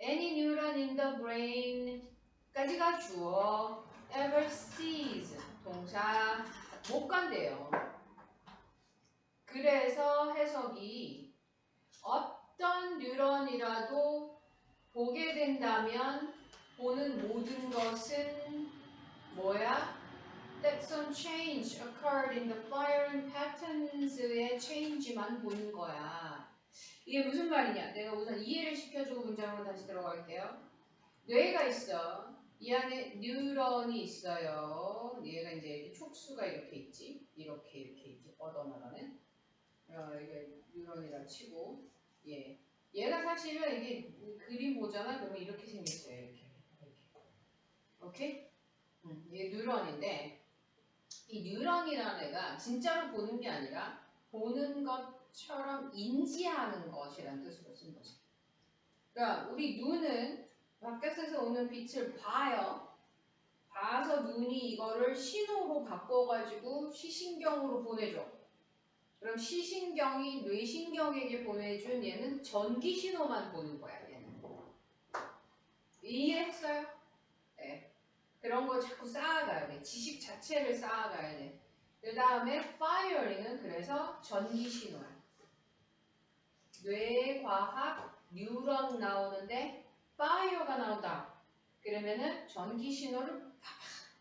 Any neuron in the brain까지가 주어. ever sees 동사 못 간대요. 그래서 해석이 어떤 뉴런이라도 보게 된다면 보는 모든 것은 뭐야? That some change occurred in the firing patterns의 change만 보는 거야. 이게 무슨 말이냐? 내가 우선 이해를 시켜주고 문장으로 다시 들어갈게요. 뇌가 있어. 이 안에 뉴런이 있어요. 얘가 이제 촉수가 이렇게 있지. 이렇게 뻗어나가는. 이게 뉴런이라 치고. 예. 얘가 사실은 이게 그림 보잖아. 그러면 이렇게 생겼어요. 이렇게. 오케이? 이게 뉴런인데 이 뉴런이라는 애가 진짜로 보는 게 아니라 보는 것처럼 인지하는 것이라는 뜻으로 쓴 거죠. 그러니까 우리 눈은 바깥에서 오는 빛을 봐요. 봐서 눈이 이거를 신호로 바꿔가지고 시신경으로 보내줘. 그럼 시신경이 뇌신경에게 보내준 얘는 전기 신호만 보는 거야. 얘는. 이해했어요? 네. 그런 거 자꾸 쌓아가야 돼. 지식 자체를 쌓아가야 돼. 그 다음에 firing은 그래서 전기 신호야. 뇌과학 뉴런 나오는데 fire가 나온다. 그러면은 전기 신호를 팍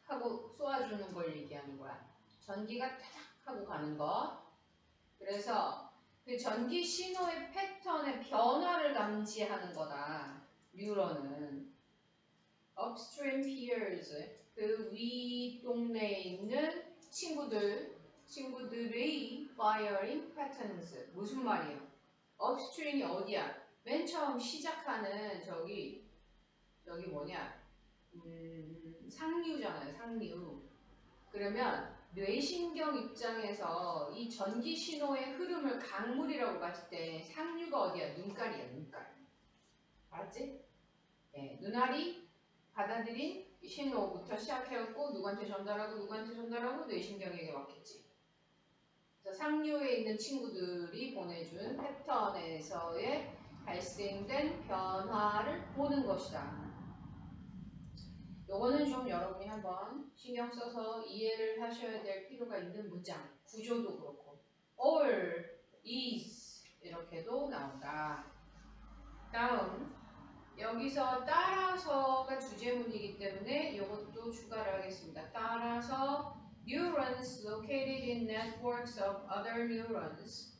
하고 쏘아주는 걸 얘기하는 거야. 전기가 탁 하고 가는 거. 그래서 그 전기 신호의 패턴의 변화를 감지하는 거다. 뉴런은. upstream peers 그 위 동네에 있는 친구들의 firing patterns 무슨 말이에요? upstream이 어디야? 맨 처음 시작하는 저기 뭐냐? 상류잖아요. 상류. 그러면 뇌신경 입장에서 이 전기 신호의 흐름을 강물이라고 봤을 때 상류가 어디야? 눈깔이야. 눈깔. 알았지? 네, 눈알이 받아들인 신호부터 시작해갖고 누구한테 전달하고 뇌신경에게 왔겠지. 그래서 상류에 있는 친구들이 보내준 패턴에서의 발생된 변화를 보는 것이다. 요거는 좀 여러분이 한번 신경 써서 이해를 하셔야 될 필요가 있는 문장. 구조도 그렇고. all, is 이렇게도 나온다. 다음 여기서 따라서가 주제문이기 때문에 이것도 추가를 하겠습니다. 따라서 neurons located in networks of other neurons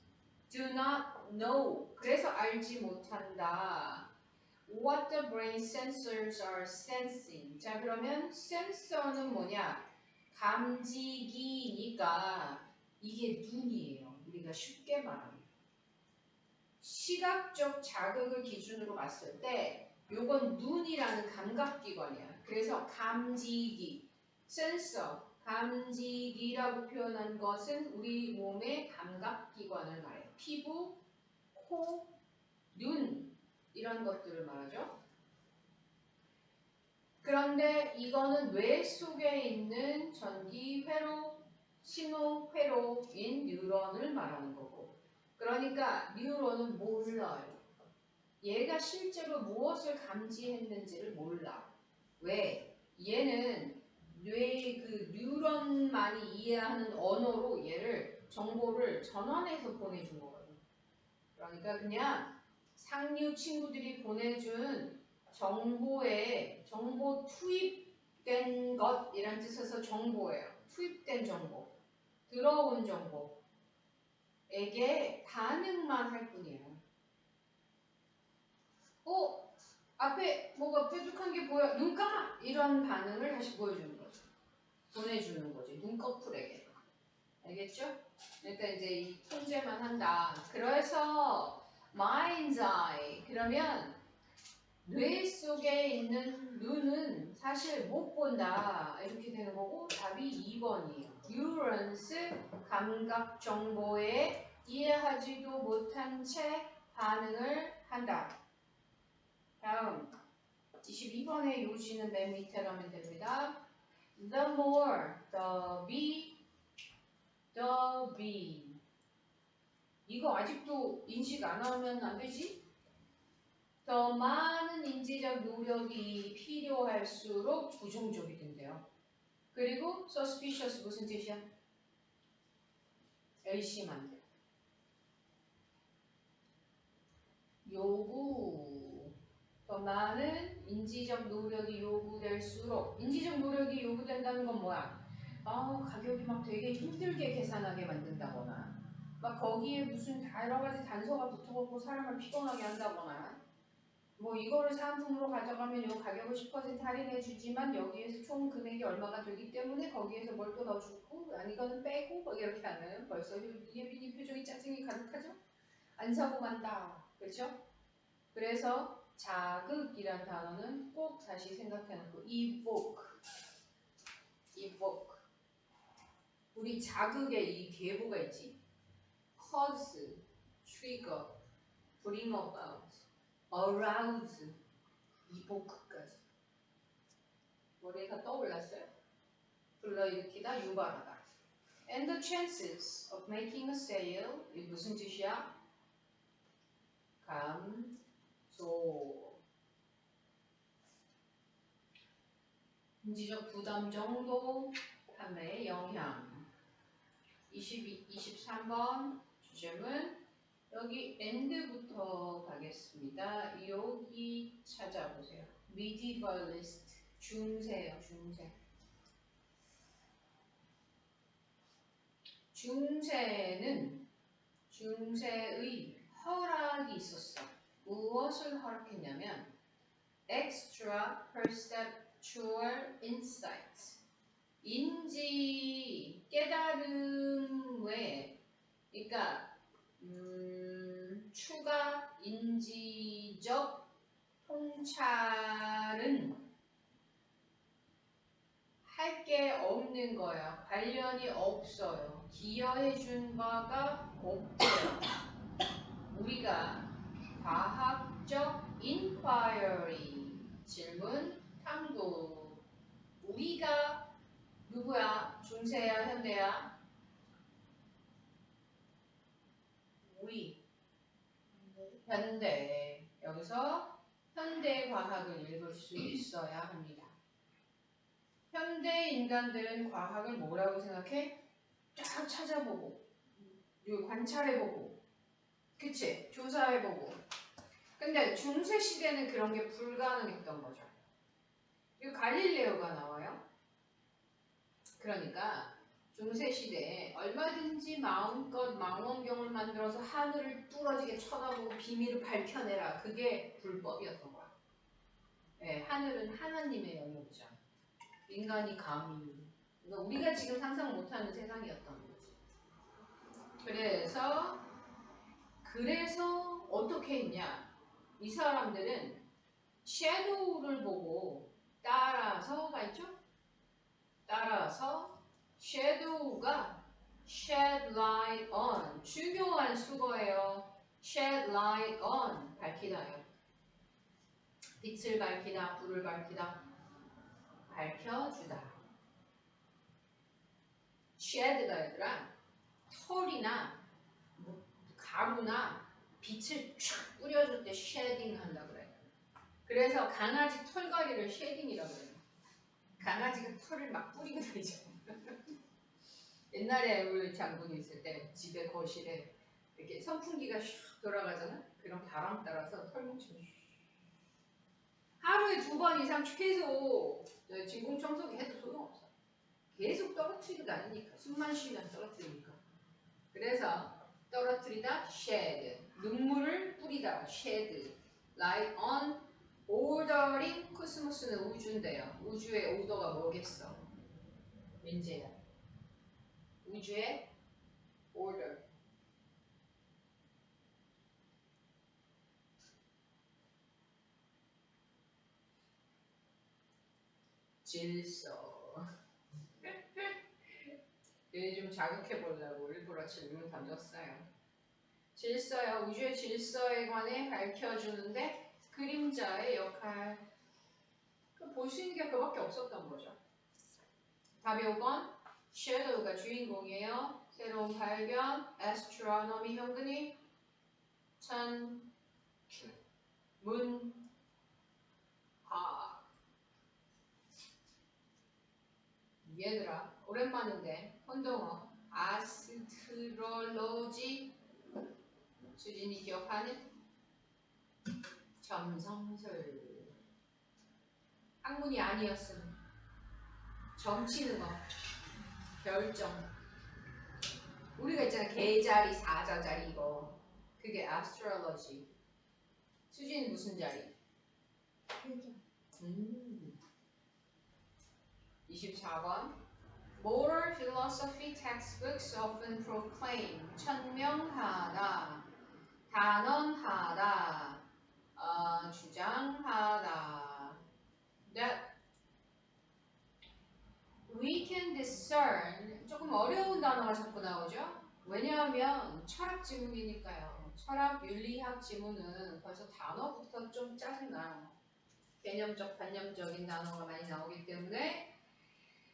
do not know. 그래서 알지 못한다. What the brain sensors are sensing. 자 그러면 센서는 뭐냐? 감지기니까 이게 눈이에요. 우리가 쉽게 말하면. 시각적 자극을 기준으로 봤을 때 요건 눈이라는 감각기관이야. 그래서 감지기, 센서, 감지기라고 표현한 것은 우리 몸의 감각기관을 말해요. 피부, 코, 눈 이런 것들을 말하죠. 그런데 이거는 뇌 속에 있는 전기 회로, 신호 회로인 뉴런을 말하는 거고. 그러니까 뉴런은 몰라요. 얘가 실제로 무엇을 감지했는지를 몰라. 왜? 얘는 뇌 그 뉴런만이 이해하는 언어로 얘를 정보를 전환해서 보내준 거거든. 그러니까 그냥 상류 친구들이 보내준 정보에 정보 투입된 것이란 뜻에서 정보예요. 투입된 정보, 들어온 정보에게 반응만 할 뿐이에요. 앞에 뭐가 뾰족한 게 보여. 눈 감아! 이런 반응을 다시 보여주는 거죠. 보내주는 거지. 눈꺼풀에게. 알겠죠? 그러니까 이제 이 통제만 한다. 그래서 mind's eye. 그러면 뇌 속에 있는 눈은 사실 못 본다. 이렇게 되는 거고 답이 2번이에요. neurons 감각 정보에 이해하지도 못한 채 반응을 한다. 다음 22번의 요지는 맨 밑에 가면 됩니다. The more, the be. 이거 아직도 인식 안 하면 안 되지? 더 많은 인지적 노력이 필요할수록 부정적이 된대요. 그리고 suspicious 무슨 뜻이야? 의심한대. 요구. 더 많은 인지적 노력이 요구될수록 인지적 노력이 요구된다는 건 뭐야? 가격이 막 되게 힘들게 계산하게 만든다거나 막 거기에 무슨 여러 가지 단서가 붙어갖고 사람을 피곤하게 한다거나 뭐 이거를 사은품으로 가져가면 요 가격을 10% 할인해 주지만 여기에서 총 금액이 얼마가 되기 때문에 거기에서 뭘 또 더 주고 이거는 빼고 뭐 이렇게 하면 벌써 예빈이 표정이 짜증이 가득하죠? 안 사고 간다. 그렇죠? 그래서 자극이란 단어는 꼭 다시 생각해놓고 evoke. 우리 자극의 이 계보가 있지. cause, trigger, bring about, arouse, evoke까지. 머리에 다 떠올랐어요? 불러일으키다, 유발하다. And the chances of making a sale, 이 무슨 뜻이야? 감소. 인지적 부담 정도, 판매의 영향. 23번 주제문 여기 end부터 가겠습니다. 여기 찾아보세요. medievalist 중세예요. 중세는 중세의 허락이 있었어. 무엇을 허락했냐면 extra perceptual insight 인지 깨달음 외에 그러니까 추가 인지적 통찰은 할 게 없는 거야. 관련이 없어요. 기여해 준 바가 없고요. 우리가 과학적 inquiry 질문 탐구 우리가 누구야? 중세야? 현대야? 우리 현대 여기서 현대 과학을 읽을 수 있어야 합니다. 현대 인간들은 과학을 뭐라고 생각해? 쫙 찾아보고 관찰해보고 그치? 조사해보고 근데 중세 시대는 그런 게 불가능했던 거죠. 그리고 갈릴레오가 나와요. 그러니까 중세 시대에 얼마든지 마음껏 망원경을 만들어서 하늘을 뚫어지게 쳐다보고 비밀을 밝혀내라. 그게 불법이었던 거야. 네, 하늘은 하나님의 영역이죠. 인간이 감히 그러니까 우리가 지금 상상 못하는 세상이었던 거지. 그래서 어떻게 했냐? 이 사람들은 섀도우를 보고 따라서가 있죠? 따라서 섀도우가 shed light on 중요한 수거예요. shed light on 밝히다요. 빛을 밝히다, 불을 밝히다, 밝혀주다. shed가 얘들아 털이나 가루나 빛을 촥 뿌려줄 때 shedding 한다고 그래요. 그래서 강아지 털갈이를 shedding이라고 해요. 강아지가 털을 막 뿌리고 다니죠. 옛날에 우리 장군이 있을 때 집에 거실에 이렇게 선풍기가 슉 돌아가잖아? 그럼 바람 따라서 털뭉치면 하루에 2번 이상 최소 진공 청소기 해도 소용없어. 계속 떨어뜨리고 다니니까 숨만 쉬면 떨어뜨리니까. 그래서 떨어뜨리다 shed 눈물을 뿌리다 shed light on ordering 코스모스는 우주인데요. 우주의 오더가 뭐겠어? 민재야. 우주의 order 질서 좀 자극해 보려고 일부러 질문 던졌어요. 질서요. 우주의 질서에 관해 밝혀주는데 그림자의 역할 볼 수 있는 게 그밖에 없었던 거죠. 답이 5번 shadow가 주인공이에요. 새로운 발견 astronomy 현근이 찬문 얘들아 오랜만인데 혼동어 아스트롤로지 수진이 기억하는? 점성술 학문이 아니었음 점치는 거 결정 우리가 있잖아 개자리 사자자리 이거 그게 astrology 수진이 무슨 자리? 24번 Moral philosophy textbooks often proclaim 천명하다 단언하다 주장하다 that we can discern 조금 어려운 단어가 자꾸 나오죠? 왜냐하면 철학 지문이니까요. 철학 윤리학 지문은 벌써 단어부터 좀 짜증나. 개념적, 관념적인 단어가 많이 나오기 때문에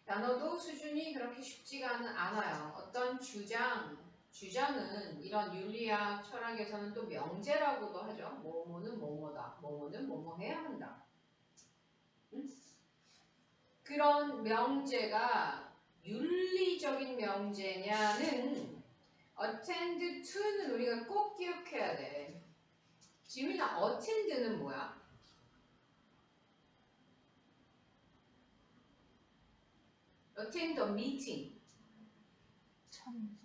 단어도 수준이 그렇게 쉽지가 않아요. 어떤 주장은 이런 윤리학, 철학에서는 또 명제라고도 하죠. 뭐뭐는 뭐뭐다, 뭐뭐는 뭐뭐 해야 한다. 응? 그런 명제가 윤리적인 명제냐는 attend to는 우리가 꼭 기억해야 돼. 지민아, attend는 뭐야? attend a meeting.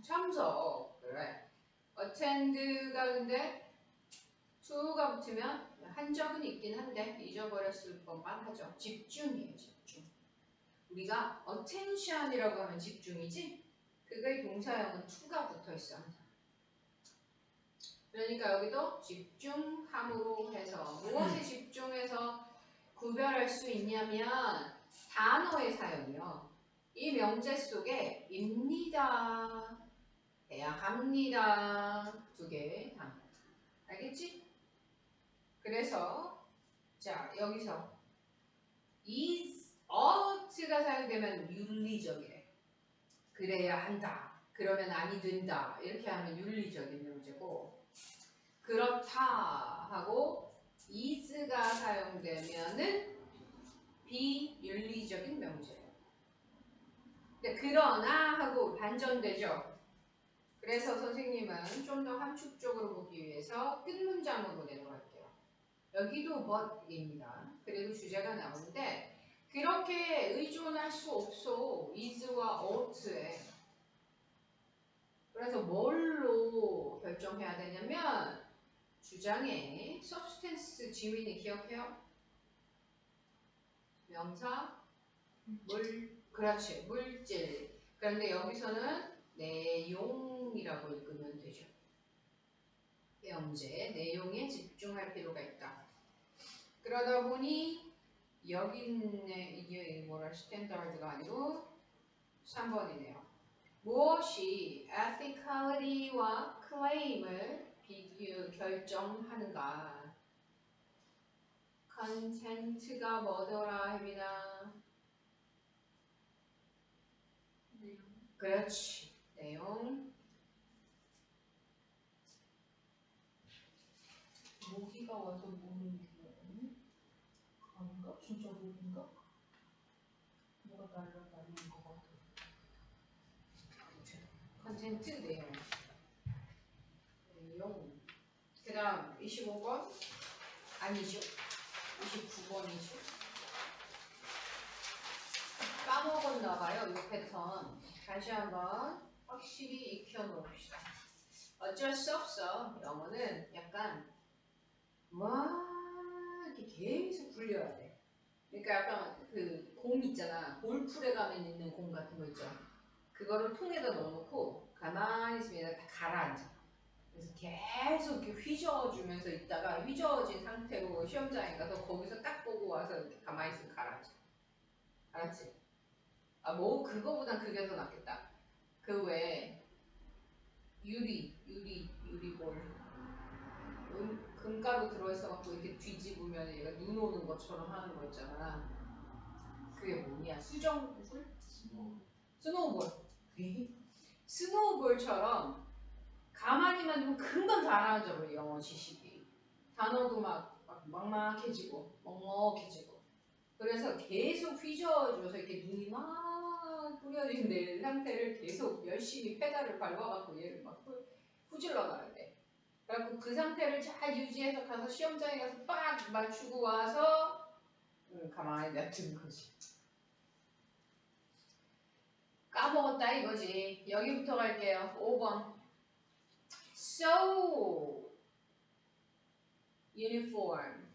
참석. 그래. attend가 근데 to가 붙으면 한 적은 있긴 한데 잊어버렸을 것만 하죠. 집중이에요, 집중. 우리가 attention이라고 하면 집중이지? 그거의 동사형은 to가 붙어 있어. 그러니까 여기도 집중함으로 해서 무엇에 집중해서 구별할 수 있냐면 단어의 사용이요. 이 명제 속에 입니다, 해야 합니다 두 개의 단어. 알겠지? 그래서 자 여기서 is, ought가 사용되면 윤리적이래. 그래야 한다. 그러면 아니 된다. 이렇게 하면 윤리적인 명제고 그렇다 하고 is가 사용되면은 비윤리적인 명제예요. 근데 그러나 하고 반전되죠. 그래서 선생님은 좀 더 함축적으로 보기 위해서 끝 문장으로 내려갈게요. 여기도 but입니다. 그리고 주제가 나오는데 그렇게 의존할 수 없어. is와 ought에. 그래서 뭘로 결정해야 되냐면 주장의 substance 지민이 기억해요? 명사, 그렇지, 물질. 그런데 여기서는 내용이라고 읽으면 되죠. 명제, 내용에 집중할 필요가 있다. 그러다 보니 여기 있는 이게 뭐라 스탠다드가 아니고 3번이네요. 무엇이 ethicality와 claim을 결정하는가? content가 뭐더라 혜빈아? 그렇지. 내용. 모기가 와서 모는 게 아닌가? 진짜 모기인가? 뭐가 날라다니는 것 같아. 컨텐츠 내용. 그 다음 25번? 아니죠. 29번이죠. 까먹었나봐요. 이 패턴. 다시 한번 확실히 익혀놓읍시다. 어쩔 수 없어. 영어는 약간 이렇게 계속 굴려야 돼. 그러니까 약간 그 공 있잖아. 골프에 가면 있는 공 같은 거 있죠. 그거를 통에다 넣어놓고 가만히 있으면 다 가라앉아. 그래서 계속 이렇게 휘저어주면서 있다가 휘저어진 상태로 시험장에 가서 거기서 딱 보고 와서 이렇게 가만히 있으면 가라앉아. 알았지? 뭐 그거보단 그게 더 낫겠다. 그 외에 유리볼. 금가루 들어있어갖고 이렇게 뒤집으면 얘가 눈 오는 것처럼 하는 거 있잖아. 그게 뭐냐? 수정술? 스노우볼. 스노우볼처럼 가만히만 두면 금방 가라앉아버려 영어 지식이. 단어도 막 막막해지고 먹먹해지고. 그래서 계속 휘저어줘서 이렇게 눈이 막 뿌려진 내 상태를 계속 열심히 페달을 밟아갖고 얘를 막 후질러 가야 돼. 그래갖고 그 상태를 잘 유지해서 가서 시험장에 가서 빡 맞추고 와서 가만히 놔두는 거지. 까먹었다 이거지. 여기부터 갈게요. 5번. So uniform.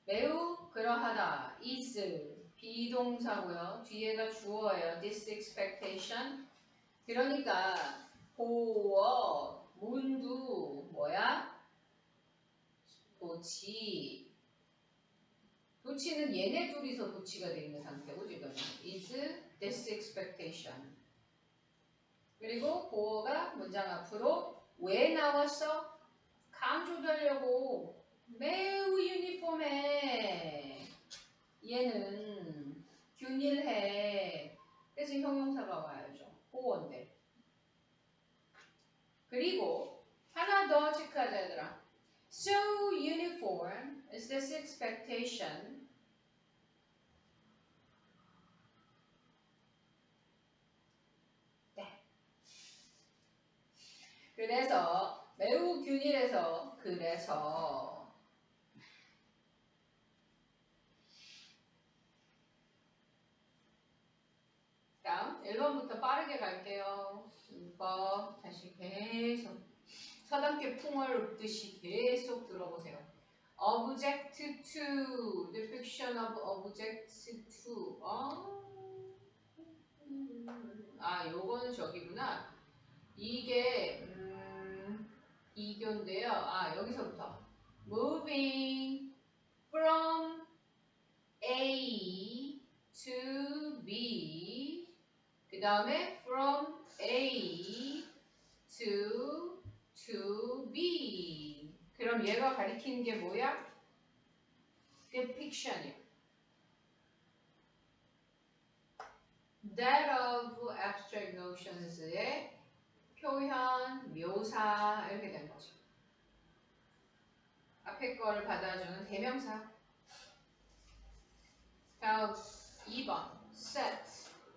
매우 그러하다. is 비동사고요. 뒤에가 주어예요. This expectation. 그러니까 보어, 문두 뭐야? 도치. 도치는 얘네 둘이서 도치가 되어 있는 상태고 지금 is this expectation. 그리고 보어가 문장 앞으로 왜 나왔어? 강조되려고 매우 유니폼해. 얘는 균일해. 그래서 형용사가 와야죠. 보어인데. 그리고 하나 더 체크하자 얘들아. So uniform is this expectation. 네. 그래서 매우 균일해서 그래서 다음 1번부터 빠르게 갈게요. 2번 다시 계속 서당계 풍을 읊듯이 계속 들어보세요. Object to, depiction of object to. 요거는 저기구나. 이게 이교인데요. 여기서부터 moving from A to B. 그 다음에 from A to B. 그럼 얘가 가리키는 게 뭐야? depiction이야. That of abstract notions의 표현, 묘사 이렇게 된 거죠. 앞에 거를 받아주는 대명사. 다음 2번 set.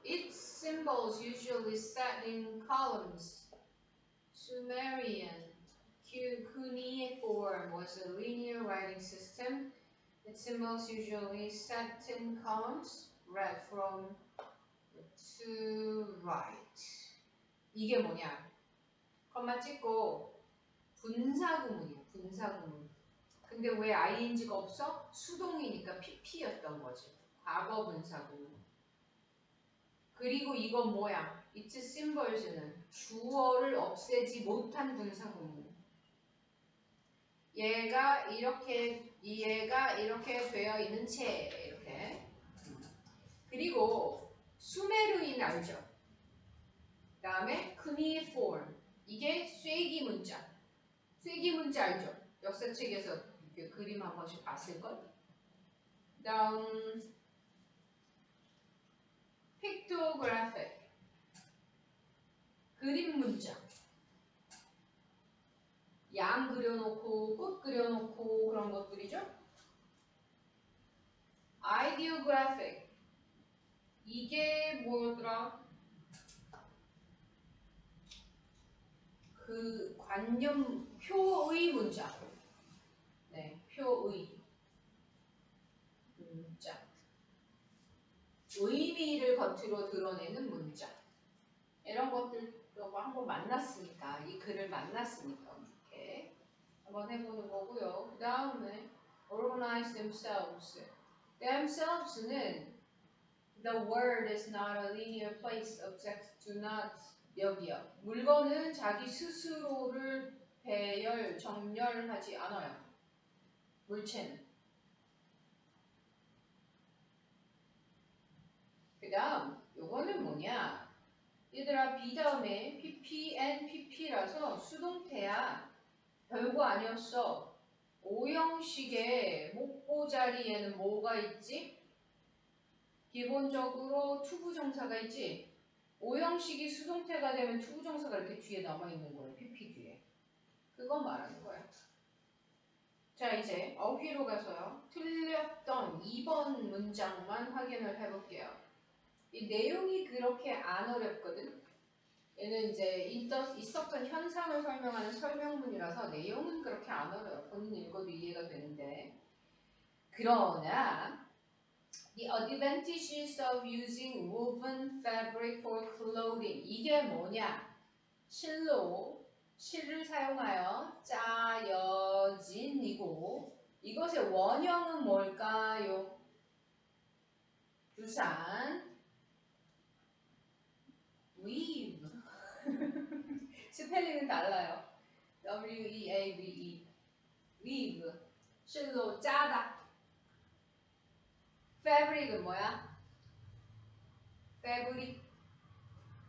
Its symbols usually set in columns. Sumerian cuneiform was a linear writing system. Its symbols usually set in columns, read from to right. 이게 뭐냐? 컴마 찍고 분사구문이야. 분사구문. 근데 왜 ing가 없어? 수동이니까 pp였던 거지. 과거 분사구문. 그리고 이건 뭐야? its symbols는 주어를 없애지 못한 분사구문. 얘가 이렇게 되어 있는 채 이렇게. 그리고 수메르인 알죠? 그 다음에 cuneiform. 이게 쐐기 문자. 쐐기 문자 알죠? 역사책에서 이렇게 그림 한 번씩 봤을걸? 그 다음 pictographic. 그림 문자. 양 그려놓고 꽃 그려놓고 그런 것들이죠. ideographic. 이게 뭐더라? 그 관념 표의 문자. 네, 표의 문자. 의미를 겉으로 드러내는 문자. 이런 것들도 한번 만났으니까 이 글을 만났으니까 이렇게 한번 해보는 거고요. 그 다음에 organize themselves. themselves는 the word is not a linear place. Objects do not. 여기요. 물건은 자기 스스로를 배열, 정렬하지 않아요. 물체는. 그 다음 요거는 뭐냐? 얘들아 B 다음에 PP, N, PP라서 수동태야. 별거 아니었어. 오형식의 목보 자리에는 뭐가 있지? 기본적으로 투부정사가 있지? 오형식이 수동태가 되면 투부정사가 이렇게 뒤에 남아있는 거예요. PP 뒤에. 그거 말하는 거야. 자, 이제 어휘로 가서요. 틀렸던 2번 문장만 확인을 해볼게요. 이 내용이 그렇게 안 어렵거든. 얘는 이제 있었던 현상을 설명하는 설명문이라서 내용은 그렇게 안 어려워. 본인 읽어도 이해가 되는데. 그러나 The advantages of using woven fabric for clothing. 이게 뭐냐? 실을 사용하여 짜여진이고 이것의 원형은 뭘까요? 부산 weave. 스펠링은 달라요. W-E-A-V-E weave. 실로 짜다. fabric은 뭐야?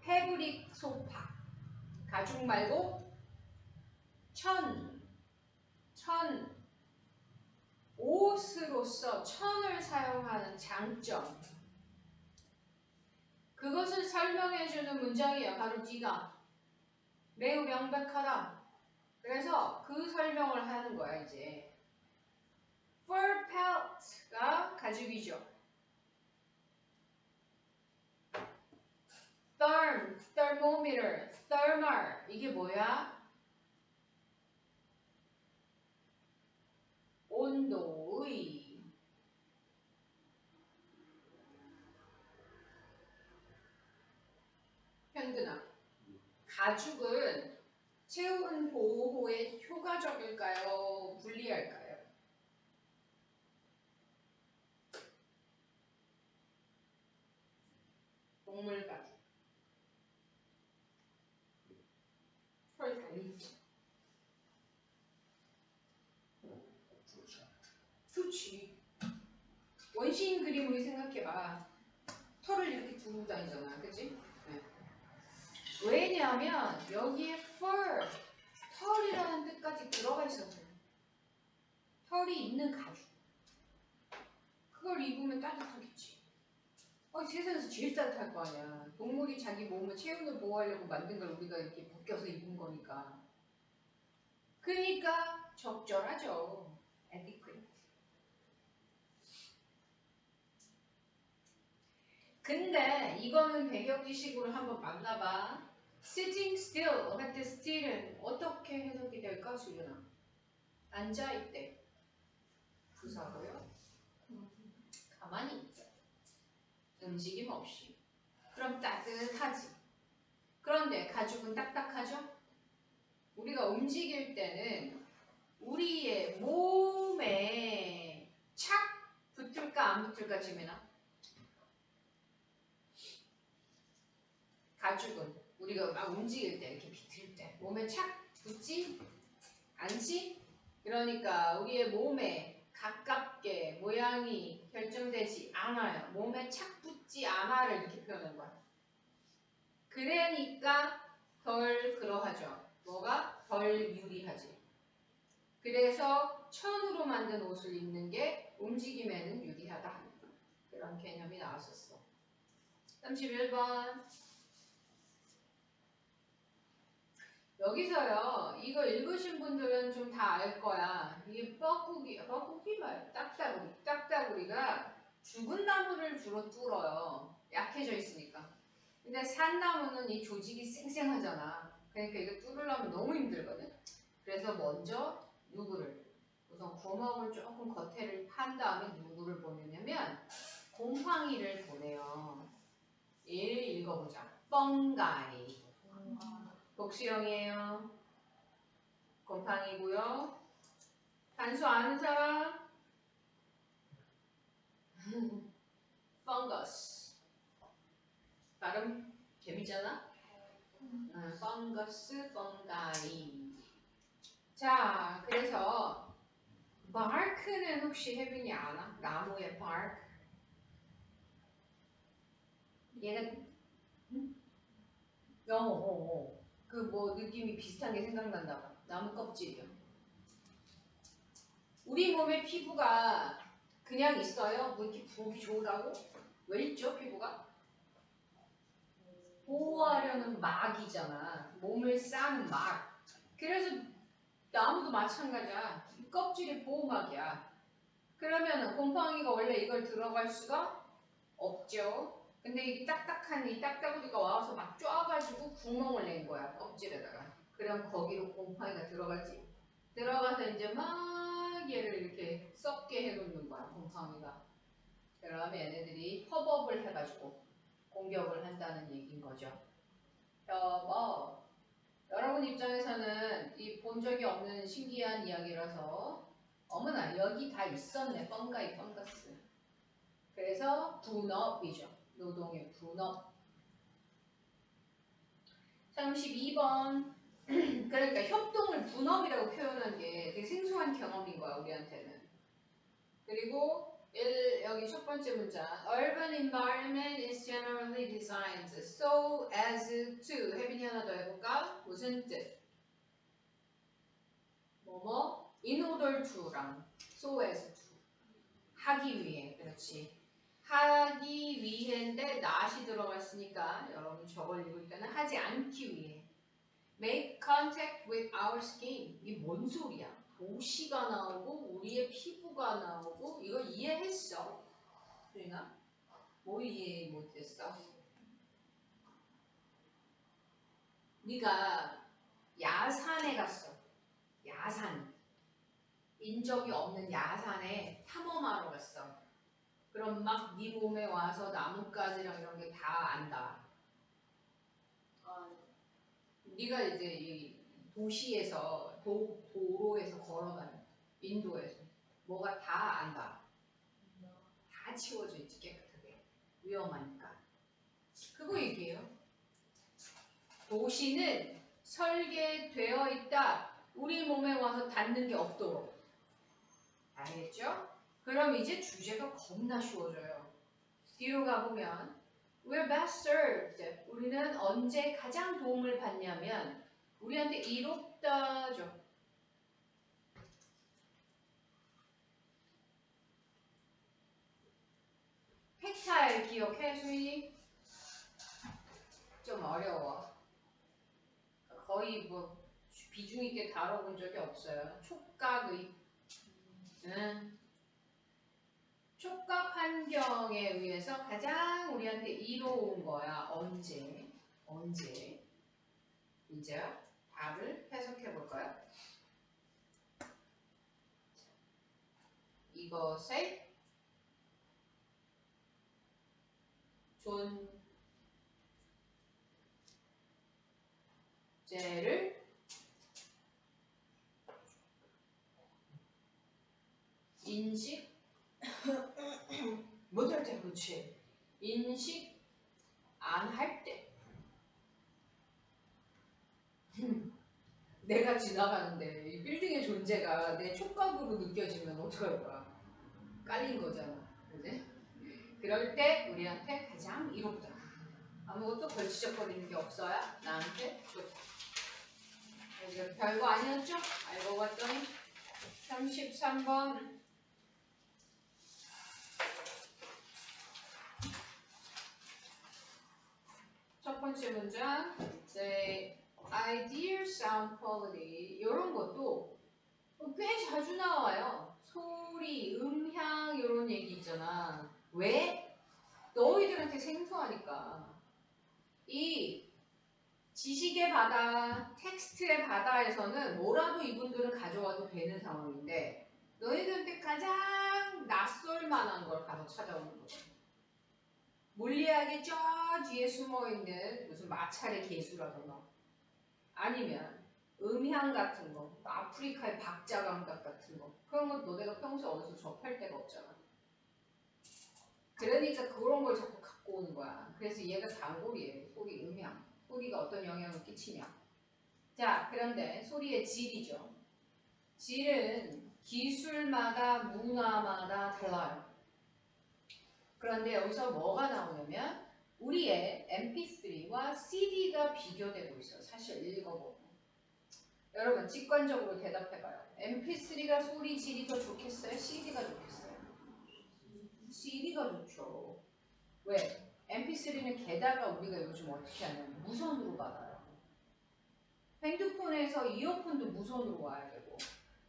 패브릭 소파. 가죽 말고 천 옷으로서 천을 사용하는 장점. 그것을 설명해주는 문장이에요. 바로 D가. 매우 명백하다. 그래서 그 설명을 하는 거야, 이제. Fur pelt가 가죽이죠. thermometer, thermal. 이게 뭐야? 온도의. 현근아, 가죽은 체온 보호에 효과적일까요? 불리할까요? 동물 가죽. 털 달리지. 그렇지. 원시인 그림 우리 생각해봐. 털을 이렇게 두고 다니잖아. 그치? 네. 왜냐하면 여기에 fur, 털이라는 뜻까지 들어가 있어서 털이 있는 가죽. 그걸 입으면 따뜻하겠지. 세상에서 제일 따뜻할 거 아니야. 동물이 자기 몸을 체온을 보호하려고 만든 걸 우리가 이렇게 벗겨서 입은 거니까. 그러니까 적절하죠. adequate. 근데 이거는 배경 지식으로 한번 만나봐. sitting still 할 때 still은 어떻게 해석이 될까, 수연아? 앉아있대. 부사고요. 가만히 있자. 움직임 없이. 그럼 따뜻하지. 그런데 가죽은 딱딱하죠? 우리가 움직일 때는 우리의 몸에 착 붙을까 안 붙을까, 지민아? 가죽은 우리가 막 움직일 때 이렇게 비틀 때 몸에 착 붙지 않지? 그러니까 우리의 몸에 가깝게 모양이 결정되지 않아요. 몸에 착 붙지 않아를 이렇게 표현한 거야. 그러니까 덜 그러하죠. 뭐가? 덜 유리하지. 그래서 천으로 만든 옷을 입는 게 움직임에는 유리하다. 그런 개념이 나왔었어. 31번. 여기서요, 이거 읽으신 분들은 좀 다 알 거야. 이게 뻐꾸기 말, 딱따구리가 죽은 나무를 주로 뚫어요. 약해져 있으니까. 근데 산 나무는 이 조직이 쌩쌩하잖아. 그러니까 이거 뚫으려면 너무 힘들거든. 그래서 먼저 우선 구멍을 조금 겉에를 판 다음에 누구를 보내냐면 곰팡이를 보내요. 얘를 읽어보자. 뻥가이. 복수형이에요. 곰팡이고요. 단수 아는 사람? fungus. 발음 재밌잖아? fungus, fungi. 자, 그래서 bark는 혹시 혜빈이 아나? 나무의 bark? 얘가 그 뭐 느낌이 비슷한 게 생각난다 봐. 나무 껍질이요. 우리 몸의 피부가 그냥 있어요? 뭐 이렇게 보기 좋으라고? 왜 있죠, 피부가? 보호하려는 막이잖아. 몸을 싸는 막. 그래서 나무도 마찬가지야. 껍질이 보호막이야. 그러면은 곰팡이가 원래 이걸 들어갈 수가 없죠. 근데 이 딱딱한 이 딱따구리가 와서 막 쪄가지고 구멍을 낸 거야, 껍질에다가. 그럼 거기로 곰팡이가 들어가지. 들어가서 이제 막 얘를 이렇게 썩게 해놓는 거야, 곰팡이가. 그러면 얘네들이 협업을 해가지고 공격을 한다는 얘기인 거죠. 협업. 여러분 입장에서는 이 본 적이 없는 신기한 이야기라서 어머나 여기 다 있었네, 펑가이 펑가스. 그래서 분업이죠. 노동의 분업. 32번. 그러니까 협동을 분업이라고 표현한 게 되게 생소한 경험인 거야, 우리한테는. 그리고 여기 첫 번째 문장. Urban environment is generally designed so as to. 혜빈이 하나 더 해볼까? 무슨 뜻? 뭐뭐? In order to랑 so as to. 하기 위해. 그렇지. 하기 위해인데 not이 들어갔으니까 여러분 저걸 읽을 때는 하지 않기 위해. Make contact with our skin. 이게 뭔 소리야? 도시가 나오고 우리의 피부가 나오고 이거 이해했어? 수인아? 뭐 이해 못했어? 네가 야산에 갔어. 야산. 인적이 없는 야산에 탐험하러 갔어. 그럼 막 네 몸에 와서 나뭇가지랑 이런 게 다 안다. 네가 이제 이 도시에서 도로에서 걸어가는 인도에서 뭐가 다 안다. 다 치워져 있지 깨끗하게. 위험하니까. 그거 얘기해요. 도시는 설계되어 있다. 우리 몸에 와서 닿는 게 없도록. 알겠죠? 그럼 이제 주제가 겁나 쉬워져요. 뒤로 가보면 We're best served. 우리는 언제 가장 도움을 받냐면 우리한테 이롭다죠. 팩타일 기억해, 수인이? 좀 어려워. 거의 뭐 비중 있게 다뤄본 적이 없어요. 촉각의 촉각 환경에 의해서 가장 우리한테 이로운 거야. 언제? 이제 답을 해석해 볼까요? 이것의 존재를 인식 못할 때, 그렇지. 인식 안 할 때. 내가 지나가는데 이 빌딩의 존재가 내 촉각으로 느껴지면 어떡할 거야? 깔린 거잖아. 그지? 그럴 때 우리한테 가장 이롭다. 아무것도 걸치적거리는 게 없어야 나한테 좋다. 이제 별거 아니었죠? 알고 봤더니 33번 첫 번째 문장 The ideal sound quality 이런 것도 꽤 자주 나와요. 소리, 음향 이런 얘기 있잖아. 왜? 너희들한테 생소하니까. 이 지식의 바다, 텍스트의 바다에서는 뭐라도 이분들은 가져와도 되는 상황인데 너희들한테 가장 낯설 만한 걸 가서 찾아오는 거죠. 물리학의 저 뒤에 숨어있는 무슨 마찰의 개수라던가 아니면 음향 같은 거, 아프리카의 박자 감각 같은 거 그런 건 너네가 평소에 어디서 접할 데가 없잖아. 그러니까 그런 걸 자꾸 갖고 오는 거야. 그래서 얘가 단골이에요. 소리, 음향. 소리가 어떤 영향을 끼치냐. 자, 그런데 소리의 질이죠. 질은 기술마다 문화마다 달라요. 그런데 여기서 뭐가 나오냐면 우리의 MP3와 CD가 비교되고 있어요. 사실 읽어보면. 여러분 직관적으로 대답해봐요. MP3가 소리 질이 더 좋겠어요? CD가 좋겠어요? CD가 좋죠. 왜? MP3는 게다가 우리가 요즘 어떻게 하냐면 무선으로 받아요. 핸드폰에서 이어폰도 무선으로 와야 되고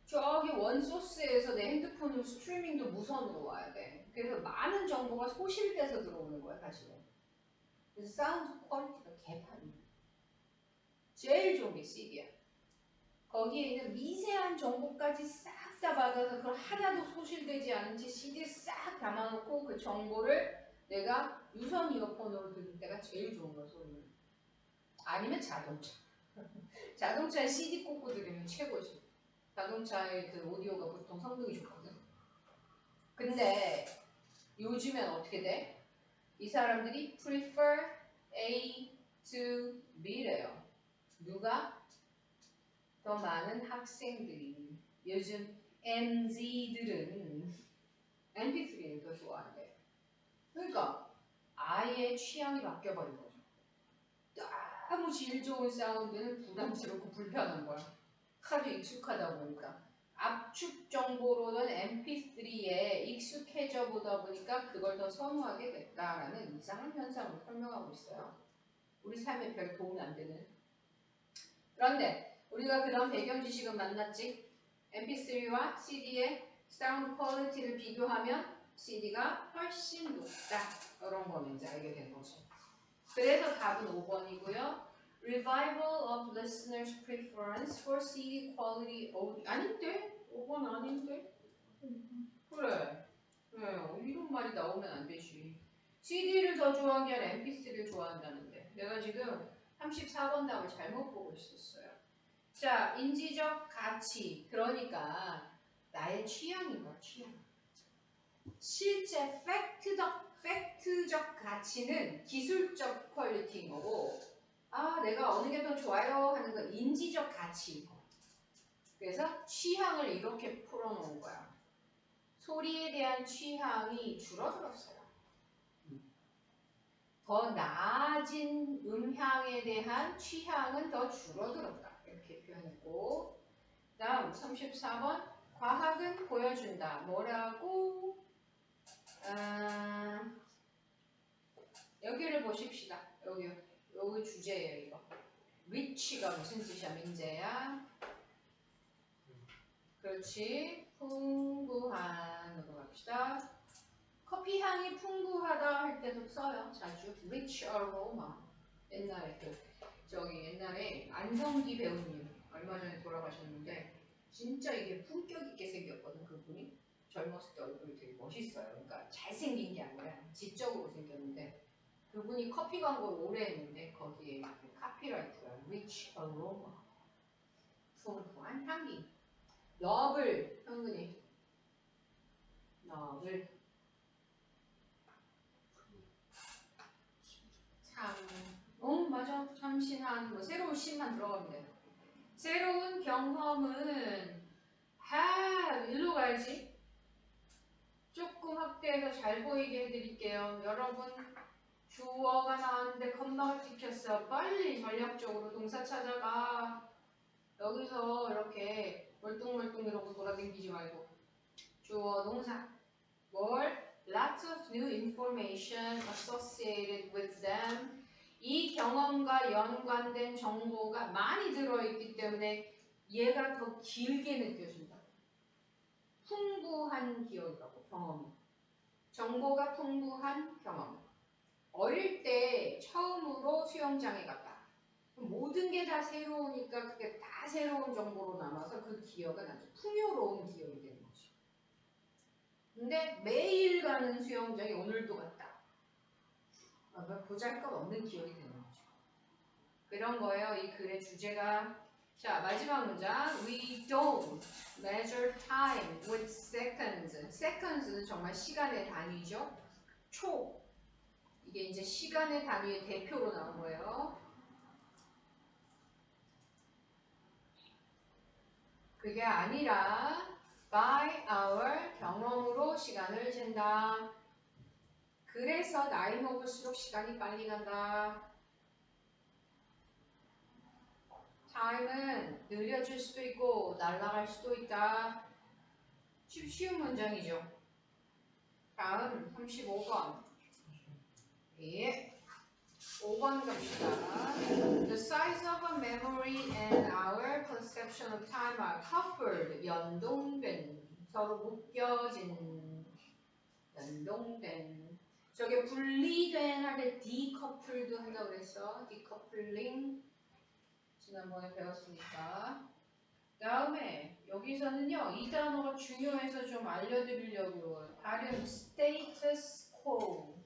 저기 원소스에서 내 핸드폰으로 스트리밍도 무선으로 와야 돼. 그래서 많은 정보가 소실돼서 들어오는 거야 사실은. 그래서 사운드 퀄리티가 개판이야. 제일 좋은 게 CD야. 거기에 있는 미세한 정보까지 싹 다 받아서 그걸 하나도 소실되지 않은 채 CD에 싹 담아놓고 그 정보를 내가 유선 이어폰으로 들을 때가 제일 좋은 거야 소리는. 아니면 자동차. 자동차에 CD 꽂고 들으면 최고지. 자동차의 그 오디오가 보통 성능이 좋거든. 근데 요즘엔 어떻게 돼? 이 사람들이 prefer A to B래요. 누가? 더 많은 학생들이. 요즘 MZ들은 MP3를 더 좋아한대. 그러니까 아예 취향이 바뀌어버린 거죠. 너무 질 좋은 사운드는 부담스럽고 불편한 거야. 하도 익숙하다 보니까. 압축 정보로는 MP3에 익숙해져 보다 보니까 그걸 더 선호하게 됐다라는 이상한 현상을 설명하고 있어요. 우리 삶에 별 도움이 안 되는. 그런데 우리가 그런 배경 지식은 만났지. MP3와 CD의 사운드 퀄리티를 비교하면 CD가 훨씬 높다. 이런 거는 이제 알게 된 거죠. 그래서 답은 5번이고요. Revival of listeners' preference for CD quality audio. 아닌데? 5번 아닌데? 그래. 이런 말이 나오면 안 되지. CD를 더 좋아하게 아니라 MP3를 좋아한다는데. 내가 지금 34번 답을 잘못 보고 있었어요. 자, 인지적 가치. 그러니까 나의 취향인 거야, 취향. 실제 팩트적 가치는 기술적 퀄리티인 거고, 내가 어느 게 더 좋아요 하는 건 인지적 가치인 거. 그래서 취향을 이렇게 풀어놓은 거야. 소리에 대한 취향이 줄어들었어요. 더 나아진 음향에 대한 취향은 더 줄어들었다. 이렇게 표현했고, 다음 34번 과학은 보여준다. 뭐라고? 여기를 보십시다. 여기 주제예요, 이거. rich가 무슨 뜻이야, 민재야? 그렇지. 풍부한으로 갑시다. 커피 향이 풍부하다 할 때도 써요. 자주. rich aroma. 옛날에 옛날에 안성기 배우님 얼마 전에 돌아가셨는데 진짜 이게 품격 있게 생겼거든, 그분이. 젊었을 때 얼굴이 되게 멋있어요. 그러니까 잘생긴 게 아니라 지적으로 생겼는데 그분이 커피 광고를 오래 했는데 거기에 카피라이트가 rich aroma. 풍부한 향기. 너블, 현근이. 너블. 참. 맞아. 참신한, 새로운 신만 들어가면 돼. 새로운 경험은 일로 가야지. 조금 확대해서 잘 보이게 해드릴게요. 여러분, 주어가 나왔는데 컴마가 찍혔어. 빨리 전략적으로 동사 찾아가. 여기서 이렇게 멀뚱멀뚱 이러고 돌아다니지 말고. 주어, 동사. 뭘? Lots of new information associated with them. 이 경험과 연관된 정보가 많이 들어있기 때문에 얘가 더 길게 느껴진다. 풍부한 기억이라고, 경험이. 정보가 풍부한 경험. 어릴 때 처음으로 수영장에 갔다. 모든 게 다 새로우니까 그게 다 새로운 정보로 남아서 그 기억은 아주 풍요로운 기억이 되는 거죠. 근데 매일 가는 수영장에 오늘도 갔다. 보잘것없는 기억이 되는 거죠. 그런 거예요. 이 글의 주제가. 자, 마지막 문장. We don't measure time with seconds. seconds는 정말 시간의 단위죠. 초. 이게 이제 시간의 단위의 대표로 나온 거예요. 그게 아니라 by our 경험으로 시간을 잰다. 그래서 나이 먹을수록 시간이 빨리 간다. time은 느려질 수도 있고 날아갈 수도 있다. 쉬운 문장이죠. 다음 35번. 예. 5번 갑시다. The size of a memory and our perception of time are coupled. 연동된. 서로 묶여진. 연동된. 저게 분리된 할 때 decoupled도 한다고 그랬어. decoupling. 지난번에 배웠으니까. 다음에 여기서는요. 이 단어가 중요해서 좀 알려드리려고. 발음 status quo.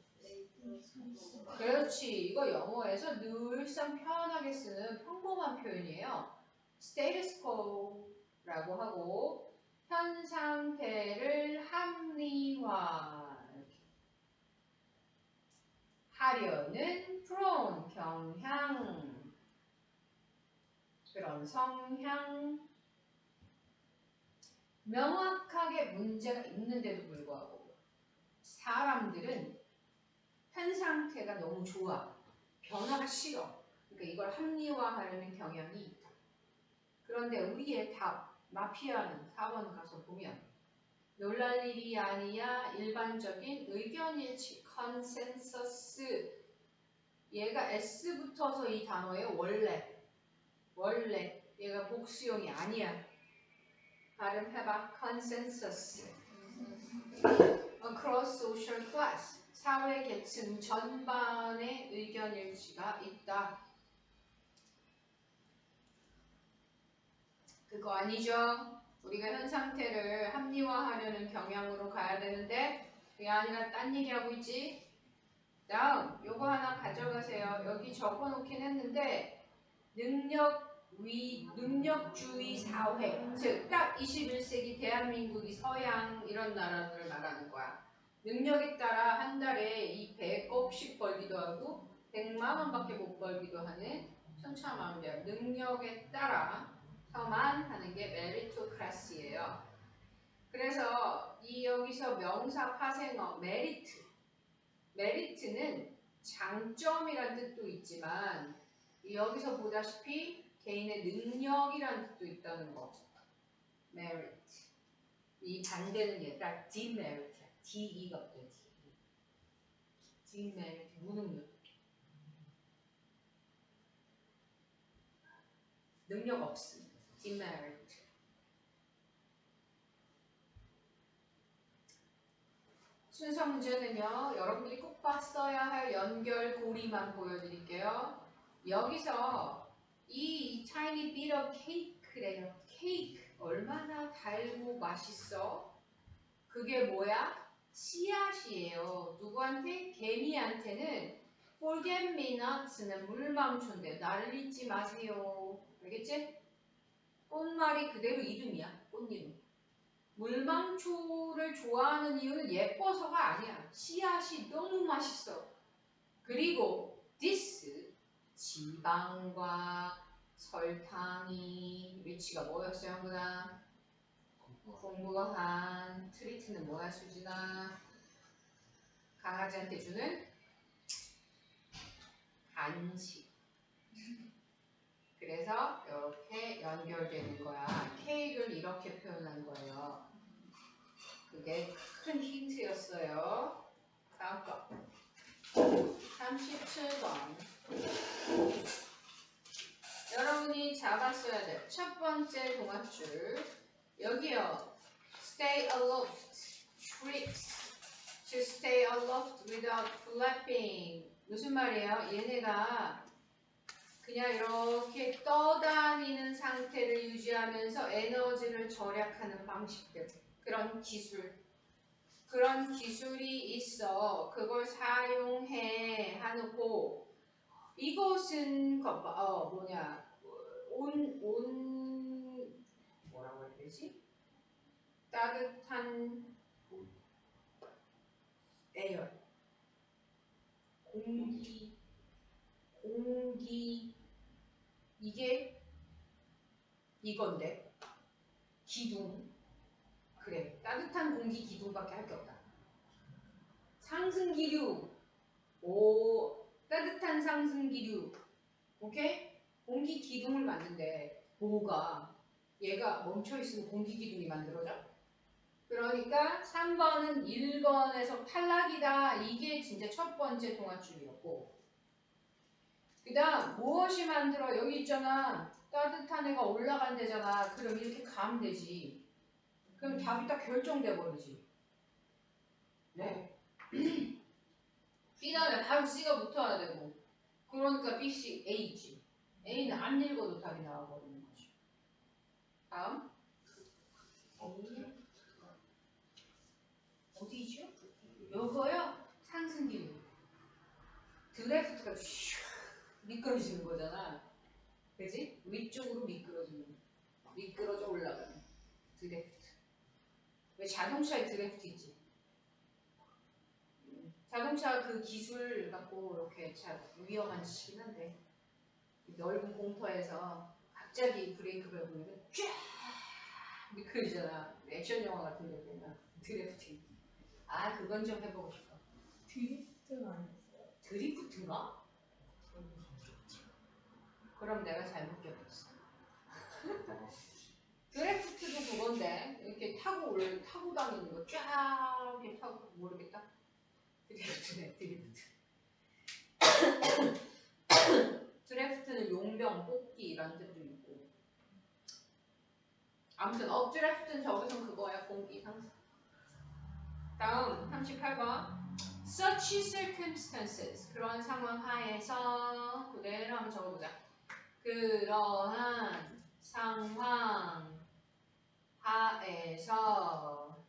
그렇지. 이거 영어에서 늘상 편하게 쓰는 평범한 표현이에요. status quo라고 하고 현 상태를 합리화 하려는 prone 경향 그런 성향 명확하게 문제가 있는데도 불구하고 사람들은 현 상태가 너무 좋아. 변화가 싫어. 그러니까 이걸 합리화하려는 경향이 있다. 그런데 우리의 답, 마피아는 4번 가서 보면 놀랄 일이 아니야 일반적인 의견일치, 컨센서스 얘가 S 붙어서 이 단어의 원래 얘가 복수형이 아니야. 발음해봐. 컨센서스 across social class 사회 계층 전반의 의견일치가 있다. 그거 아니죠? 우리가 현 상태를 합리화하려는 경향으로 가야 되는데 그게 아니라 딴 얘기하고 있지? 다음 요거 하나 가져가세요. 여기 적어놓긴 했는데 능력주의 사회 즉 딱 21세기 대한민국이 서양 이런 나라들을 말하는 거야. 능력에 따라 한 달에 이 100억씩 벌기도 하고 100만 원밖에 못 벌기도 하는 천차만별 능력에 따라서만 하는 게 메리토크라시예요. 그래서 이 여기서 명사 파생어 메리트는 장점이란 뜻도 있지만 여기서 보다시피 개인의 능력이란 뜻도 있다는 거. merit. 이 반대는 얘가 demerit이야. de가 없대. demerit. 무능력. 능력 없음. demerit. 순서 문제는요. 여러분들이 꼭 봤어야 할 연결고리만 보여드릴게요. 여기서 이 tiny bit of cake래요. 케이크. 얼마나 달고 맛있어? 그게 뭐야? 씨앗이에요. 누구한테? 개미한테는 forget me not는 물망초인데 나를 잊지 마세요. 알겠지? 꽃말이 그대로 이름이야. 꽃 이름. 물망초를 좋아하는 이유는 예뻐서가 아니야. 씨앗이 너무 맛있어. 그리고 this 지방과 설탕이 위치가 뭐였어요, 형구나? 공부한 트리트는 뭐야, 수진아? 강아지한테 주는 간식. 그래서 이렇게 연결되는 거야. 케이크를 이렇게 표현한 거예요. 그게 큰 힌트였어요. 다음 거. 37번. 여러분이 잡았어야 돼. 첫 번째 동아줄. 여기요. Stay aloft. Tricks. To stay aloft without flapping. 무슨 말이에요? 얘네가 그냥 이렇게 떠다니는 상태를 유지하면서 에너지를 절약하는 방식들. 그런 기술이 있어. 그걸 사용해 하고 이것은 뭐라고 해야 되지? 따뜻한 에어, 공기 이게 이건데 기둥 그래 따뜻한 공기 기둥밖에 할 게 없다. 상승기류 따뜻한 상승기류 오케이? 공기 기둥을 만든데 뭐가 얘가 멈춰있으면 공기 기둥이 만들어져? 그러니까 3번은 1번에서 탈락이다. 이게 진짜 첫 번째 동아줄이었고 그 다음 무엇이 만들어? 여기 있잖아. 따뜻한 애가 올라간대잖아. 그럼 이렇게 가면 되지. 그럼 답이 딱 결정돼 버리지. 네. B 다음에 바로 C가 붙어야 되고. 그러니까 B, C, A지. A는 안 읽어도 답이 나와버리는 거죠. 다음. 어디죠? 요거요? 상승기류. 드래프트가 슉 미끄러지는 거잖아. 그지? 위쪽으로 미끄러져 올라가는 드래프트. 왜 자동차에 드래프트 있지? 자동차 그 기술 갖고 이렇게 참 위험한 짓이긴 한데 넓은 공터에서 갑자기 브레이크 밟으면 쫙 미끄러지잖아. 액션 영화 같은 데 보면 드래프팅. 아 그건 좀 해보고 싶어. 드리프트 아니었어요? 드리프트인가? 그럼 내가 잘못 기억했어. 드래프트도 그건데 이렇게 타고 다니는 거 쫙 이렇게 타고 모르겠다. 드래프트네 드리프트. 드래프트는 용병, 뽑기 이런 뜻도 있고. 아무튼 드래프트는 저기선 그거야. 공기 상승. 다음 38번. Such circumstances. 그런 상황 하에서 그대로 한번 적어보자. 그러한 상황 하에서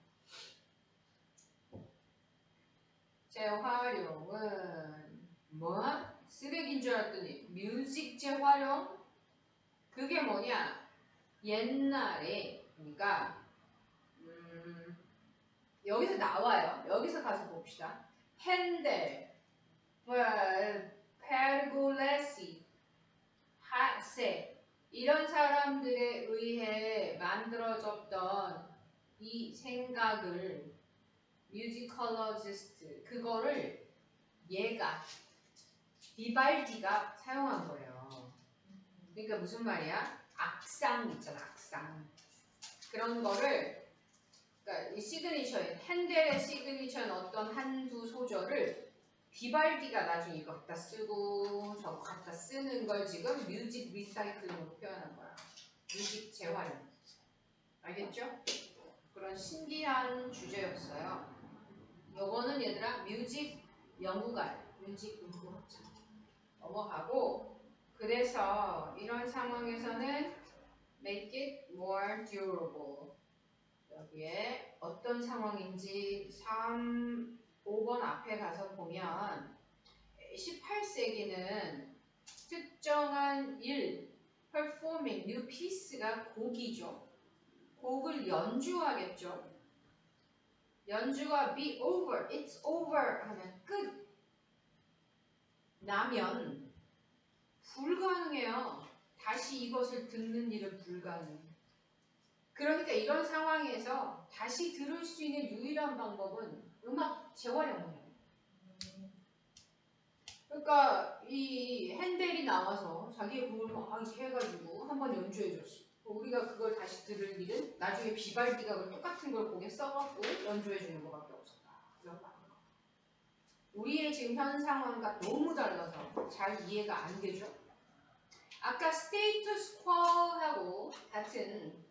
재활용은 뭐야? 쓰레기인 줄 알았더니 뮤직 재활용? 그게 뭐냐? 옛날에 그러니까 여기서 나와요. 여기서 가서 봅시다. 핸델, 페르골레시, 하세 이런 사람들에 의해 만들어졌던 이 생각을 뮤지컬러지스트 그거를 얘가 비발디가 사용한 거예요. 그러니까 무슨 말이야? 악상 있잖아, 악상. 그런 거를 그러니까 이 시그니처인 핸델의 시그니처인 어떤 한두 소절을 비발디가 나중에 이거 갖다 쓰고 저거 갖다 쓰는 걸 지금 뮤직 리사이클링으로 표현한 거야. 뮤직 재활용. 알겠죠? 그런 신기한 주제였어요. 요거는 얘들아 뮤직 연구가예요. 뮤직 연구학자. 넘어가고 그래서 이런 상황에서는 make it more durable. 여기에 어떤 상황인지 5번 앞에 가서 보면 18세기는 특정한 일, performing new piece가 곡이죠. 곡을 연주하겠죠. 연주가 be over, it's over 하면 끝 나면 불가능해요. 다시 이것을 듣는 일은 불가능해요. 그러니까 이런 상황에서 다시 들을 수 있는 유일한 방법은 음악 재활용이에요. 그러니까 이 핸델이 나와서 자기의 곡을 막 이렇게 해가지고 한번 연주해줬어. 우리가 그걸 다시 들을 일은 나중에 비발디가 그 똑같은 걸 곡에 써갖고 연주해주는 것밖에 없었다. 이런 거. 우리의 지금 현 상황과 너무 달라서 잘 이해가 안 되죠? 아까 스테이투스 쿼하고 같은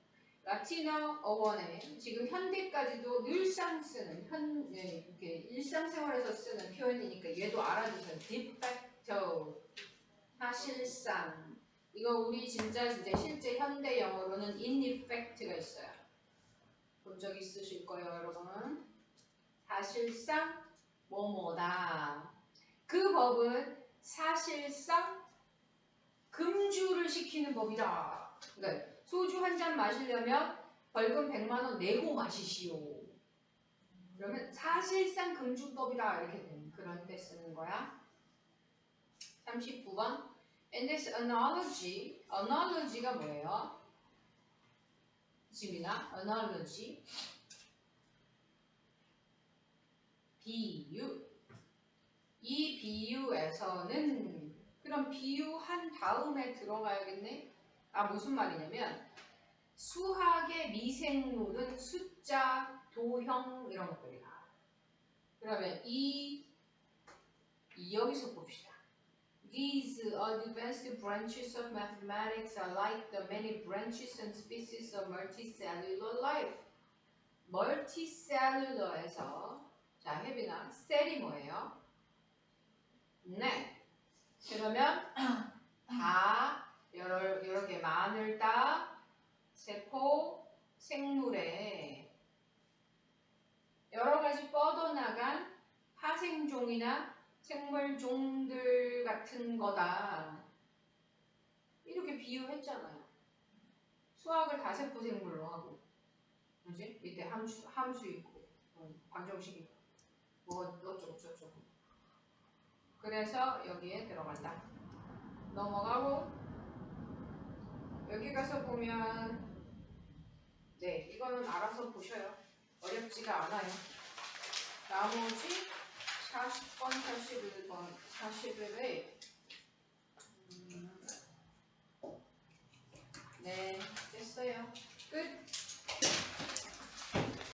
라틴어 어원에 지금 현대까지도 늘상 쓰는 이렇게 일상생활에서 쓰는 표현이니까 얘도 알아두세요. 디팩토 사실상 이거 우리 진짜 실제 현대 영어로는 in effect가 있어요. 본 적 있으실 거예요, 여러분. 사실상 뭐뭐다. 그 법은 사실상 금주를 시키는 법이다. 그러니까 소주 한 잔 마시려면 벌금 100만 원 내고 마시시오. 그러면 사실상 금주법이다 이렇게 되는 그런 데 쓰는 거야. 39번. And this analogy, analogy가 뭐예요? 지민아, analogy. 비유. 이 비유에서는 그럼 비유한 다음에 들어가야겠네. 아 무슨 말이냐면 수학의 미생물은 숫자, 도형 이런 것들이다. 그러면 여기서 봅시다. These advanced branches of mathematics are like the many branches and species of multicellular life. multicellular에서 자, 혜빈아, 셀이 뭐예요? 네. 그러면 다 이렇게 많을 다 세포 생물에 여러 가지 뻗어나간 파생종이나 생물종들 같은 거다. 이렇게 비유했잖아요. 수학을 다세포 생물로 하고, 그지? 밑에 함수 있고, 방정식 있고, 뭐 어쩌고 저쩌고. 그래서 여기에 들어간다. 넘어가고 여기 가서 보면 네, 이거는 알아서 보셔요. 어렵지가 않아요. 나머지 40번, 41번, 41에 네, 됐어요. 끝.